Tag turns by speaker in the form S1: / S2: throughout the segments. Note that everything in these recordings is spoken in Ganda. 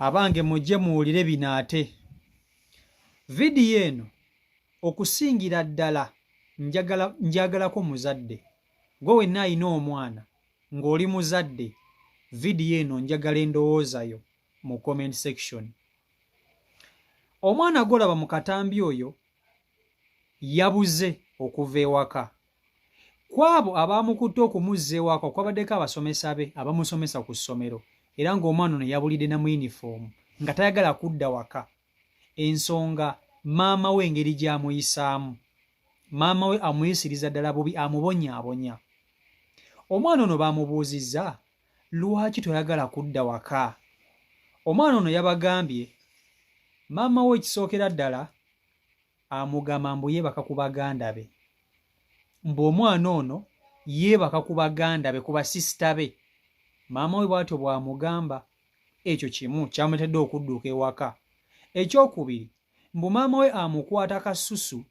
S1: abange mujje muwulire bino ate. Vidiyo eno okusingira ddala njagalako muzadde. Gwe wenna alina omwana ng'oli muzadde, vidiyo eno njagala endowoozayo mu comment section. Omwana gw'olaba mu katambi oyo yabuze okuva ewaka. Kwabo abaamukutte okumuzza ewaka okwabaddeko abasomesa be abamusomesa ku ssomero, era ng'omwana ono yabulidde na mu yunifoomu nga tayagala kudda waka. Ensonga maama we engeri gy'amuyisaamu. Maama we amuyisiriza ddala bubi, amubonyaabonya. Omwana ono baamubuuzizza, lwaki toyagala kudda waka? Omwana ono yabagambye maama we ekisookera ddala amugamba mbu yeebaka ku baganda be. Omwana ono yeebaka ku baganda be, ku basisita be. Maama we bw'atyo bw'amugamba. Ekyo kimu kyamuletedde okudduka ewaka. Ekyokubiri, mbu maama we amukwata kasusu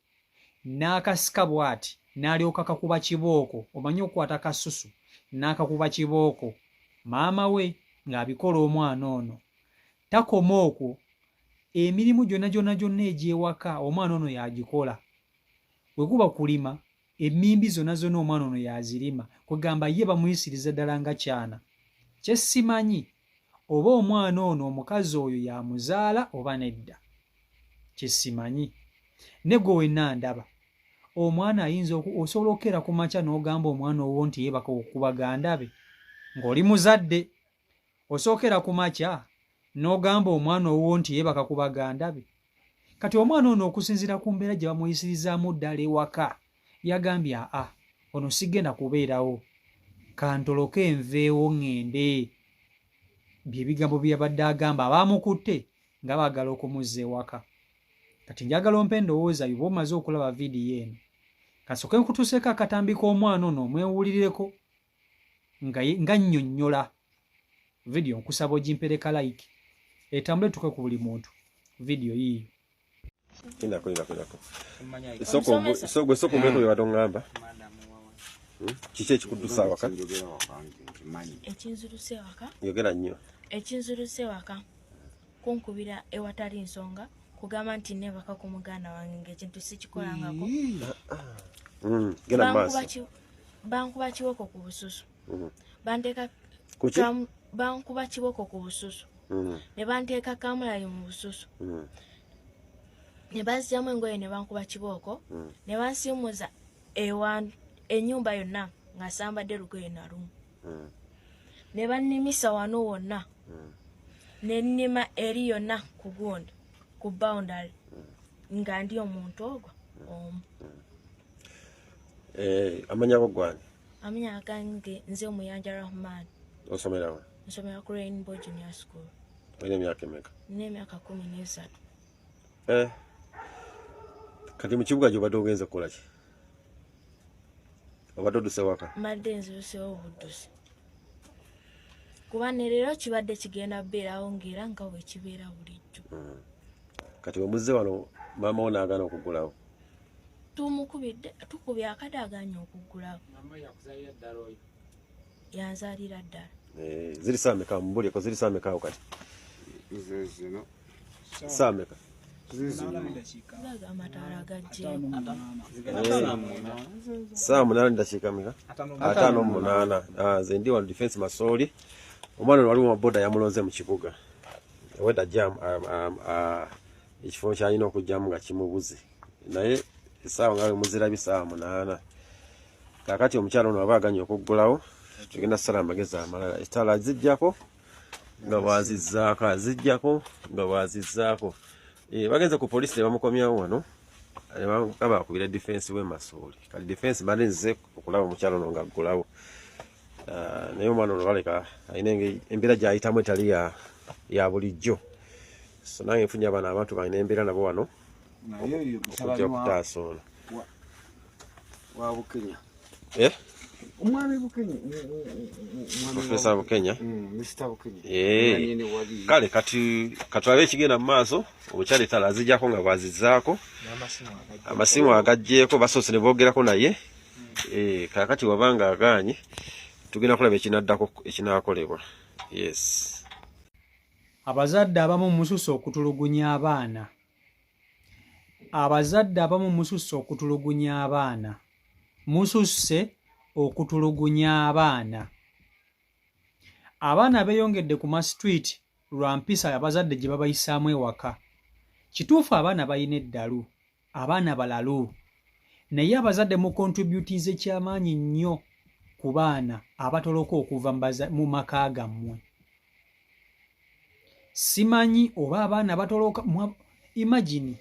S1: n'akasika bw'ati n'alyoka kakuba kibooko. Omanyi okukwata kasusu n'akakuba kibooko. Maama we ng'abikola omwana ono. Takoma okwo, emirimu gyonna egy'ewaka omwana ono yagikola. Bwe kuba kulima, emmimbi zonna omwana ono yazirima. Kugamba ye bamuyisiriza ddala nga kyana. Kye simanyi oba omwana ono omukazi oyo yamuzaala oba nedda. Kye simanyi. Ne gwe wenna ndaba, omwana ayinza osobola okukeera ku makya n'ogamba omwana owo nti yeebaka ku baganda be ng'oli muzadde. Osookera ku makya n'ogamba omwana owo nti yeebaka ku baganda be. Kati omwana ono okusinziira ku mbeera gye bamuyisirizaamu ddala ewaka, yagambye ono sigenda kubeerawo, kantoloke nveewo ŋŋende. Bye bigambo bye yabadde agamba abaamukutte nga baagala okumuzza ewaka. Kati njagala ompe endowooza yo bw'omaze okulaba vidiyo eno. Kasooke nkutuuseeko akatambi k'omwana ono omwewulirireko nga nnyonnyola. Vidiyo nkusaba ogimpereka like etambule tuke ku buli muntu. Vidiyo yiiyo.
S2: Soko mbeko ywadongamba. Kiki ekikuddusa awaka?
S3: Ekinziruse waka.
S2: Yogera nnyo.
S3: Ekinziruse waka kunkubira ewatali nsonga, kugamba nti neebaka ku muganda wange ng'ekintu sikikolangako.
S2: Genda maaso.
S3: Bankuba kiboko ku bususu. Banteeka bankuba kiboko ku bususu. Ne banteeka kamulali mu bususu. Ne banzigyamu engoye ne bankuba kiboko. Ne bansiimuza ennyumba yonna nga sambadde lugoye na lumu. Ne bannimisa wano wonna. Ne nnima eri yonna ku gundi, ku boundary. Nga ndi omuntu ogwo omu.
S2: Amanya go gwani?
S3: Amanya gange nze Omuyanja Rahman.
S2: Osomera wa?
S3: Nsomera ku Rainbow Junior School.
S2: Olina emyaka emeka?
S3: Nina emyaka 13.
S2: Kati mu kibuga gy'obadde ogenze kukola ki? Obadde odduse waka?
S3: Mbadde nziruseewo obuddusi. Kuba ne leero kibadde kigenda beerawo ng'era nga bwe kibeera bulijjo.
S2: Kati we muzze wano maama wo n'agaana okuggulawo?
S3: Tukubye akadaaganya okuggulawo. Yanzaalira ddala.
S2: Ziri saameka mbulyeko, ziri saamekaawo kati? Saameka?
S3: Amataala gajjeeko.
S2: Saa 8 dakiika meka? 5:08. Nze ndi wano Defense Masooli. Omwana wali mu boda yamulonze mu kibuga. Weda jam ekifo kyalina okujjamu nga kimubuze. Naye essaawa nga muzirabi saa 8. Kaakati omukyala ono aba aganye okuggulawo. Tugenda ssala amagezi amalala. Ettaala zijjako nga bwazizzaako, zijjako nga bwazizzaako. Bagenze ku poliisi ne bamukomyawo wano. Aba akubira defense we Masooli. Kali defense mbadde nzize okulaba omukyala ono nga aggulawo. Naye omwana ono baleka alina embeera gy'ayitamu etali ya bulijjo. So nange nfunye abaana abantu balina embeera nabo wano okujja okutaasa ono.
S4: Wa Bukenya.
S2: Omwami Bukenya. Professor Bukenya.
S4: Mr. Bukenya.
S2: Kale kati katulabe ekigenda mu maaso, omukyala ettaala azijjako nga bwazizzaako. Amasimu agaggyeko basoose ne boogerako naye. Kaakati wabanga agaanye tugenda kulaba ekinaakolebwa. Yes.
S1: abazadde abamu mususse okutulugunya abaana. Abazadde abamu mususse okutulugunya abaana. Mususse okutulugunya abaana. Abaana beeyongedde ku masitwiti lwa mpisa abazadde gye babayisaamu ewaka. Kituufu abaana balina eddalu, abaana balalu, naye abazadde mu kontributinze kyamaanyi nnyo ku baana abatoloka okuva mu maka gammwe. Simanyi oba abaana batoloka imagine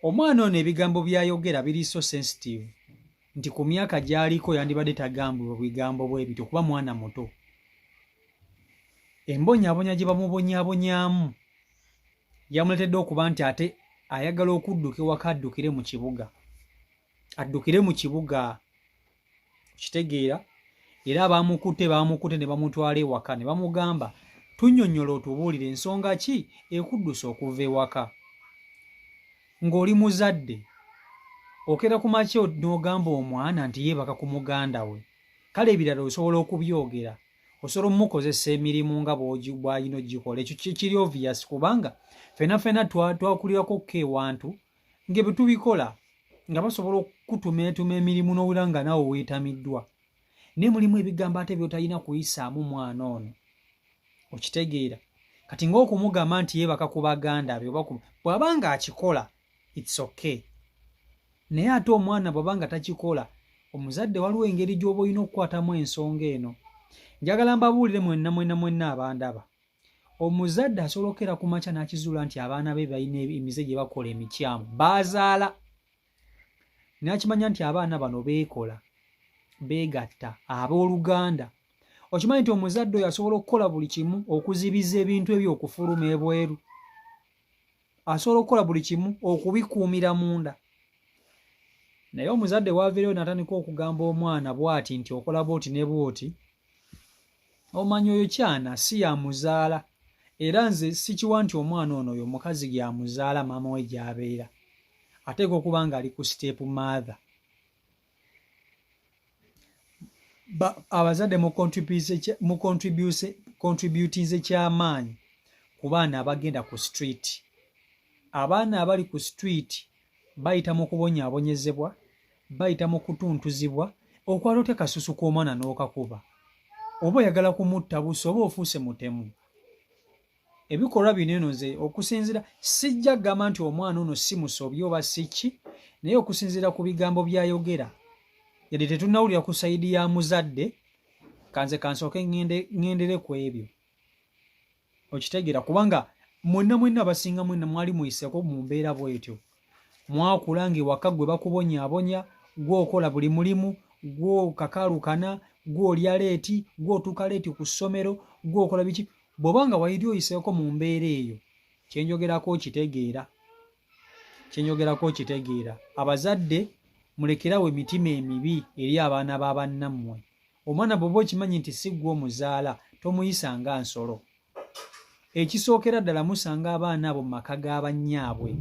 S1: omwana ono ebigambo by'ayogera biri so sensitive nti ku myaka gy'aliko yandibadde tagambibwa bigambo bwe bityo kuba mwana muto. Embonyaabonya gye bamubonyaabonyaamu yamuletedde okuba nti ate ayagala okudduka ewaka addukire mu kibuga. Addukire mu kibuga, kitegeera, era baamukutte ne bamutwala ewaka ne bamugamba tunnyonnyola otubuulire ensonga ki ekuddusa okuva ewaka. Ng'oli muzadde okera ku makya n'ogamba omwana nti yeebaka ku muganda we, kale ebirala osobola okubyogera, osobola omukozesa emirimu nga bw'alina ogikola. Ekyo kiri obvious kubanga ffenna twakulirako ewantu ng'ebyo tubikola nga basobola okutumeetuma emirimu n'owulira nga naawe weetamiddwa. Naye mulimu ebigambo ate by'otalina kuyisaamu mwana ono, okitegeera. Kati ng'okumugamba nti yeebaka ku baganda be bw'aba nga akikola it's okay, naye ate omwana bw'aba nga takikola, omuzadde waliwo engeri gy'oba olina okukwatamu ensonga eno. Njagala mbabuulire mwenna abandaba, omuzadde asolokera ku makya n'akizuula nti abaana be balina emize gye bakola emikyamu baazaala, n'akimanya nti abaana bano beekola, beegatta, abooluganda. Okimanyi nti omuzadde oyo asobola okukola buli kimu okuzibiza ebintu ebyo okufuluma ebweru, asobola okukola buli kimu okubikuumira munda. Naye omuzadde w'aviireyo n'atandika okugamba omwana bw'ati nti okola bw'oti ne bw'oti, omanyi oyo kyana si yamuzaala, era nze sikiwa nti omwana ono oyo mukazi gyamuzaala maama we gy'abeera, ateeka okuba nga ali ku step mother. Abazadde mu contributinze kyamaanyi ku baana abagenda ku street. Abaana abali ku street bayita mu kubonyaabonyezebwa, bayita mu kutuntuzibwa, okwala ote kasusu k'omwana n'okakuba, oba oyagala kumutta buso oba ofuuse mutemu. Ebikolwa bino eno nze okusinziira, sijja kugamba nti omwana ono si musobi oba si ki, naye okusinziira ku bigambo by'ayogera, yadde tetunnawulira ku sayidi ya muzadde, kanze kansooke ŋŋendere ku ebyo, okitegeera, kubanga mwenna abasinga mwenna mwali muyiseeko mu mbeera bw'etyo. Mwakula ng'ewaka gwe bakubonyaabonya, gwe okola buli mulimu, gwe okakaalukana, gwe olya leeti, gwe otuuka leeti ku ssomero, gwe okola biki. Bw'oba nga wayiri oyiseeko mu mbeera eyo, kyenjogerako okitegeera. Abazadde mulekerawo emitima emibi eri abaana ba bannammwe. Omwana bw'oba okimanyi nti si ggwe omuzaala, tomuyisa nga nsolo. Ekisookera ddala musanga abaana abo mu maka ga bannyaabwe,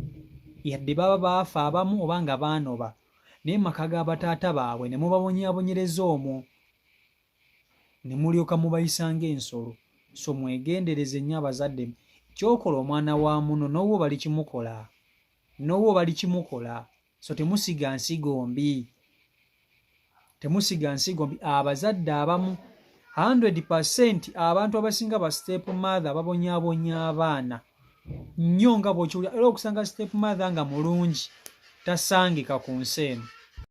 S1: yadde baba baafa abamu oba nga baanoba, naye mu maka ga bataata baabwe ne mubabonyaabonyereza omwo, ne mulyoka mubayisa ng'ensolo. So mwegendereze nnyo abazadde, kyokola omwana wa muno n'owo bali kimukola. So temusiga nsigo mbi. Abazadde abamu 100% abantu abasinga ba step mother babonyaabonya abaana nnyo nga bw'okiwulira, era okusanga step mother nga mulungi tasangika ku nsi eno.